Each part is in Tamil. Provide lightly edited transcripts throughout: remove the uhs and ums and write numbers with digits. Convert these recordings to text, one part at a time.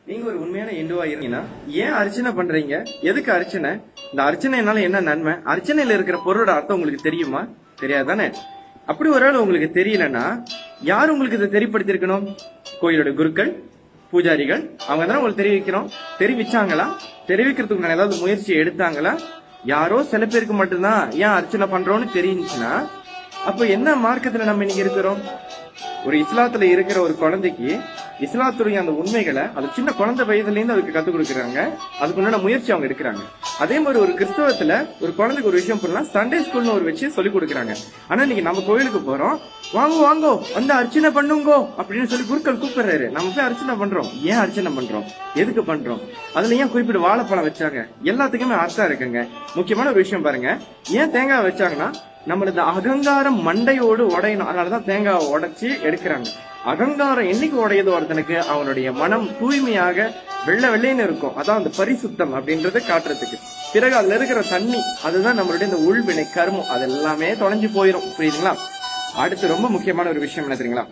நீங்க ஒரு உண்மையான இந்துவா இருந்தீங்கன்னா ஏன் அர்ச்சனை பண்றீங்க? எதுக்கு அர்ச்சனை? இந்த அர்ச்சனைனால என்ன நன்மை? அர்ச்சனையில இருக்கிற பொருளோட அர்த்தம் உங்களுக்கு தெரியுமா? தெரியாதானே? அப்படி ஒரு ஆள் உங்களுக்கு தெரியலன்னா யார் உங்களுக்கு இதை தெரியப்படுத்திருக்கணும்? கோயிலோட குருக்கள், பூஜாரிகள், அவங்க தானே உங்களுக்கு தெரிவிச்சாங்களா? தெரிவிக்கிறதுக்கு நான் ஏதாவது முயற்சி எடுத்தாங்களா? யாரோ சில பேருக்கு மட்டும்தான் ஏன் அர்ச்சனை பண்றோம்னு தெரிஞ்சுச்சுன்னா அப்ப என்ன மார்க்கத்துல நம்ம இன்னைக்கு இருக்கிறோம்? ஒரு இஸ்லாத்துல இருக்கிற ஒரு குழந்தைக்கு இஸ்லாத்துடைய அந்த உண்மைகளை அது சின்ன குழந்தை வயதுல இருந்து அதுக்கு கத்துக் கொடுக்குறாங்க. அதுக்கு உண்டான முயற்சி அவங்க எடுக்கிறாங்க. அதே மாதிரி ஒரு கிறிஸ்தவத்துல ஒரு குழந்தைக்கு ஒரு விஷயம் பண்ணலாம், சண்டே ஸ்கூல்னு ஒரு வச்சு சொல்லி கொடுக்குறாங்க. ஆனா இன்னைக்கு நம்ம கோயிலுக்கு போறோம், வாங்கோ வந்து அர்ச்சனை பண்ணுங்கோ அப்படின்னு சொல்லி குருக்கள் கூப்பிடுறாரு. நம்ம போய் அர்ச்சனை பண்றோம். ஏன் அர்ச்சனை பண்றோம்? எதுக்கு பண்றோம்? அதுல ஏன் குறிப்பிட்டு வாழைப்பழம் வச்சாங்க? எல்லாத்துக்குமே அர்த்தம் இருக்குங்க. முக்கியமான ஒரு விஷயம் பாருங்க, ஏன் தேங்காய் வச்சாங்கன்னா நம்மளது அகங்காரம் மண்டையோடு உடையணும். அதனாலதான் தேங்காவை உடைச்சு எடுக்கிறாங்க. அகங்காரம் என்னைக்கு உடையது ஒருத்தனுக்கு அவனுடைய மனம் தூய்மையாக வெள்ளைன்னு இருக்கும். அதான் அந்த பரிசுத்தம் அப்படின்றத காட்டுறதுக்கு. பிறகு அதுல இருக்கிற தண்ணி, அதுதான் நம்மளுடைய இந்த உள்வினை கர்மம், அது எல்லாமே தொலைஞ்சு போயிடும். புரியுதுங்களா? அடுத்து ரொம்ப முக்கியமான ஒரு விஷயம் என்ன தெரியுங்களா?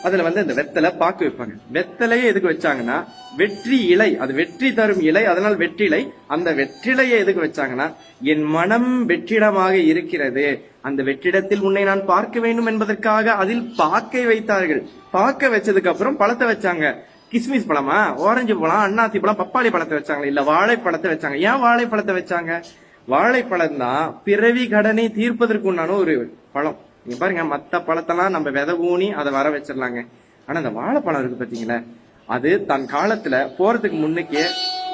அதுல இந்த வெத்தலை பாக்கு வைப்பாங்க. வெத்தலையே எதுக்கு வச்சாங்கன்னா வெற்றி இலை, அது வெற்றி தரும் இலை, அதனால் வெற்றிலை. அந்த வெற்றிலையை எதுக்கு வச்சாங்கன்னா என் மனம் வெற்றிடமாக இருக்கிறது, அந்த வெற்றிடத்தில் உன்னை நான் பார்க்க வேண்டும் என்பதற்காக அதில் பாக்கை வைத்தார்கள். பாக்க வச்சதுக்கு அப்புறம் பழத்தை வச்சாங்க. கிஸ்மிஸ் பழமா, ஆரஞ்சு பழம், அன்னாசி பழம், பப்பாளி பழத்தை வச்சாங்க, இல்ல வாழைப்பழத்தை வச்சாங்க. ஏன் வாழைப்பழத்தை வச்சாங்க? வாழைப்பழம் தான் பிறவி கடனை தீர்ப்பதற்கு உண்டான ஒரு பழம். நீங்க பாருங்க, மத்த பழத்தெல்லாம் நம்ம விதை ஊனி அதை வர வச்சிடலாங்க. ஆனா அந்த வாழைப்பழம் இருக்கு பாத்தீங்களா, அது தன் காலத்துல போறதுக்கு முன்னுக்கே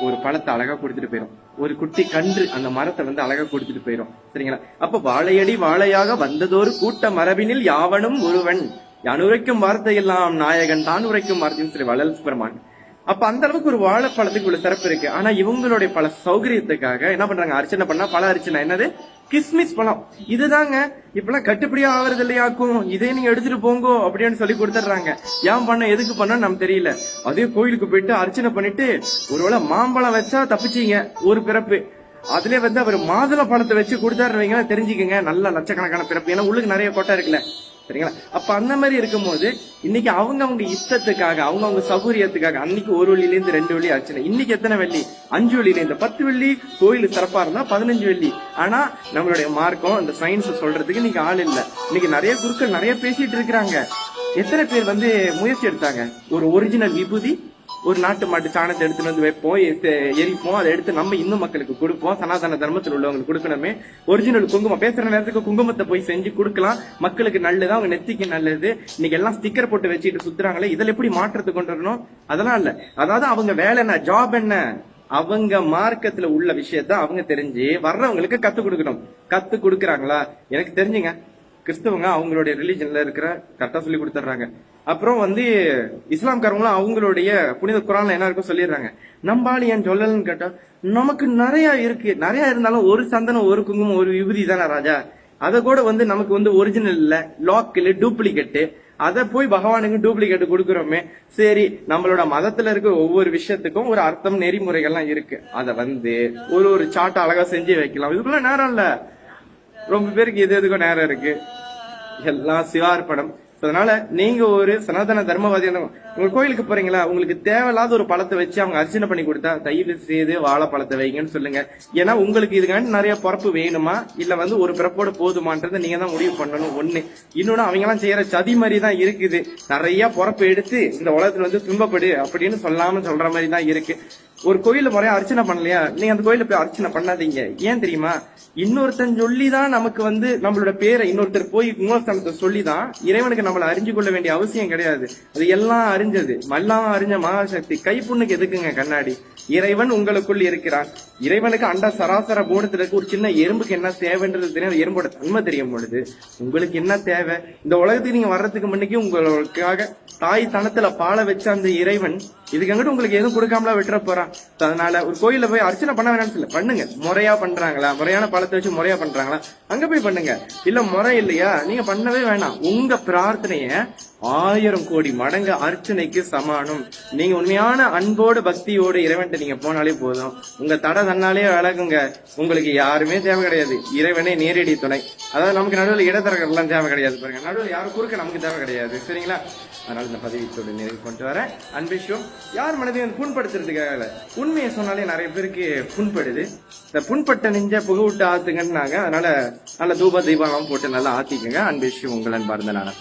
ஒரு பழத்தை அழகா கொடுத்துட்டு போயிடும். ஒரு குட்டி கன்று அந்த மரத்தை அழகா கொடுத்துட்டு போயிடும். சரிங்களா? அப்ப வாழையடி வாழையாக வந்ததொரு கூட்ட மரபினில் யாவனும் ஒருவன், அனுரைக்கும் வார்த்தை எல்லாம் நாயகன் தான் உரைக்கும் வார்த்தையும் சரி வள்ளல் சுப்பிரமணியன். அப்ப அந்த அளவுக்கு ஒரு வாழைப்பழத்துக்கு உள்ள சிறப்பு இருக்கு. ஆனா இவங்களுடைய பல சௌகரியத்துக்காக என்ன பண்றாங்க? அர்ச்சனை பண்ணா பல அர்ச்சனை. என்னது? கிஸ்மிஸ் பழம். இதுதாங்க இப்பெல்லாம் கட்டுப்படியா ஆகுறது இல்லையாக்கும், இதே நீங்க எடுத்துட்டு போங்கோ அப்படின்னு சொல்லி கொடுத்துட்றாங்க. ஏன் பண்ண, எதுக்கு பண்ண நம்ம தெரியல. அதே கோயிலுக்கு போயிட்டு அர்ச்சனை பண்ணிட்டு ஒருவேளை மாம்பழம் வச்சா தப்பிச்சீங்க ஒரு பிறப்பு. அதுல அவர் மாதுளை பழத்தை வச்சு கொடுத்தாருவீங்க, தெரிஞ்சுக்கங்க நல்ல லட்சக்கணக்கான பிறப்பு. ஏன்னா உள்ளுக்கு நிறைய கொட்டை இருக்குல்ல. சரிங்களா? அப்ப அந்த மாதிரி இருக்கும்போது இன்னைக்கு அவங்க இஷ்டத்துக்காக, அவங்க சௌகரியத்துக்காக அன்னைக்கு ஒரு வெள்ளில இருந்து 2 வெள்ளி அர்ச்சனை. இன்னைக்கு எத்தனை வெள்ளி? 5 வெள்ளில இருந்து 10 வெள்ளி. கோயில் சிறப்பா இருந்தா 15 வெள்ளி. ஆனா நம்மளுடைய மார்க்கம் இந்த சயின்ஸ் சொல்றதுக்கு இன்னைக்கு ஆள் இல்ல. இன்னைக்கு நிறைய குருக்கள் நிறைய பேசிட்டு இருக்கிறாங்க. எத்தனை பேர் முயற்சி எடுத்தாங்க? ஒரு ஒரிஜினல் விபூதி, ஒரு நாட்டு மாட்டு சாணத்தை எடுத்துட்டு வைப்போம், எரிப்போம், அதை எடுத்து நம்ம இந்து மக்களுக்கு கொடுப்போம், சனாதன தர்மத்தில் உள்ளவங்களுக்கு கொடுக்கணுமே. ஒரிஜினல் குங்குமம், பேசுற நேரத்துக்கு குங்குமத்தை போய் செஞ்சு கொடுக்கலாம், மக்களுக்கு நல்லது, அவங்க நெத்திக்கு நல்லது. இன்னைக்கு எல்லாம் ஸ்டிக்கர் போட்டு வச்சுட்டு சுத்துறாங்களே, இதுல எப்படி மாற்றத்தை கொண்டு வரணும்? அதெல்லாம் இல்ல. அதாவது அவங்க வேலை என்ன, ஜாப் என்ன, அவங்க மார்க்கத்துல உள்ள விஷயத்த அவங்க தெரிஞ்சு வர்றவங்களுக்கு கத்து கொடுக்கணும். கத்து கொடுக்கறாங்களா? எனக்கு தெரிஞ்சுங்க, கிறிஸ்தவங்க அவங்களுடைய ரிலிஜன்ல இருக்கிற கரெக்டா சொல்லி கொடுத்துட்றாங்க. அப்புறம் இஸ்லாம்காரங்களும் அவங்களுடைய புனித குரான்ல என்ன இருக்கும் சொல்லிடுறாங்க. நம்பாளி ஏன் சொல்லலன்னு கேட்டா, நமக்கு நிறைய இருக்கு. நிறைய இருந்தாலும் ஒரு சந்தனம், ஒரு குங்குமம், ஒரு விபூதி தானே ராஜா. அதை கூட நமக்கு ஒரிஜினல் இல்ல, லாக்கில் டூப்ளிகேட்டு. அதை போய் பகவானுக்கு டூப்ளிகேட் கொடுக்குறோமே. சரி, நம்மளோட மதத்துல இருக்க ஒவ்வொரு விஷயத்துக்கும் ஒரு அர்த்தம், நெறிமுறைகள்லாம் இருக்கு. அதை ஒரு சாட்டை அழகா செஞ்சு வைக்கலாம். இதுக்குள்ள நேரம் இல்ல. ரொம்ப பேருக்கு எதுக்கும் நேரம் இருக்கு. எல்லாம் சிவார்ப்பணம். அதனால நீங்க ஒரு சனாதன தர்மவாதி, உங்க கோயிலுக்கு போறீங்களா, உங்களுக்கு தேவையில்லாத ஒரு பழத்தை வச்சு அவங்க அர்ச்சனை பண்ணி கொடுத்தா தயவு செய்து வாழைப்பழத்தை வைங்கன்னு சொல்லுங்க. ஏன்னா உங்களுக்கு இதுக்காண்டி நிறைய பிறப்பு வேணுமா, இல்ல ஒரு பிறப்போட போதுமான்றதை நீங்க தான் முடிவு பண்ணணும். ஒண்ணு. இன்னொன்னு, அவங்க எல்லாம் செய்யற சதி மாதிரி தான் இருக்குது. நிறைய பிறப்பு எடுத்து இந்த உலகத்துல துன்பப்படு அப்படின்னு சொல்லாம சொல்ற மாதிரி தான் இருக்கு. ஒரு கோயில முறையா அர்ச்சனை பண்ணலையா, நீங்க அந்த கோயில போய் அர்ச்சனை பண்ணாதீங்க. ஏன் தெரியுமா? இன்னொருத்தன் சொல்லிதான் நமக்கு நம்மளோட பேரை இன்னொருத்தர் போய் மூலஸ்தானத்தை சொல்லிதான் இறைவனுக்கு நம்மளை அறிஞ்சு கொள்ள வேண்டிய அவசியம் கிடையாது. அது எல்லாம் அறிஞ்சது, எல்லாம் அறிஞ்ச மகாசக்தி. கைப்புண்ணுக்கு எதுக்குங்க கண்ணாடி? இறைவன் உங்களுக்குள் இருக்கிறான். இறைவனுக்கு அண்ட சராசர பூடத்துல இருக்க ஒரு சின்ன எறும்புக்கு என்ன தேவைன்றது தெரியும். எறும்போட தன்மை தெரியும் பொழுது உங்களுக்கு என்ன தேவை? இந்த உலகத்துக்கு நீங்க வர்றதுக்கு முன்னுக்கு உங்களுக்காக தாய் தனத்துல பால வச்ச அந்த இறைவன் இதுக்கு அங்கிட்டு உங்களுக்கு எதுவும் கொடுக்காமலா விட்டுற போறான். அதனால ஒரு கோயில போய் அர்ச்சனை பண்ண வேணாம்னு சொல்ல, பண்ணுங்க. முறையா பண்றாங்களா, முறையான பழத்தை வச்சு முறையா பண்றாங்களா, அங்க போய் பண்ணுங்க. இல்ல முறை இல்லையா, நீங்க பண்ணவே வேணாம். உங்க பிரார்த்தனைய 1000 கோடி மடங்கு அர்ச்சனைக்கு சமானம். நீங்க உண்மையான அன்போடு பக்தியோடு இறைவன்ட்டு நீங்க போனாலே போதும். உங்க தடை தன்னாலே அழகுங்க. உங்களுக்கு யாருமே தேவை கிடையாது. இறைவனே நேரடி துணை. அதாவது நமக்கு நடுவில் இடத்தரகர்லாம் தேவை கிடையாது. பாருங்க, நடுவில் யாரும் குறுக்க நமக்கு தேவை கிடையாது. சரிங்களா? அதனால இந்த பதவியோட நிறைவு கொண்டு வரேன். அன்பிஷும் யார் மனதையும் புண்படுத்துறதுக்காக இல்ல. உண்மையை சொன்னாலே நிறைய பேருக்கு புண்படுது. இந்த புண்பட்ட நெஞ்ச புக விட்டு ஆத்துங்கன்னாங்க. அதனால நல்ல தூப தீபம் எல்லாம் போட்டு நல்லா ஆத்திக்குங்க. அன்பு உங்கள் அன்பார்ந்த நான்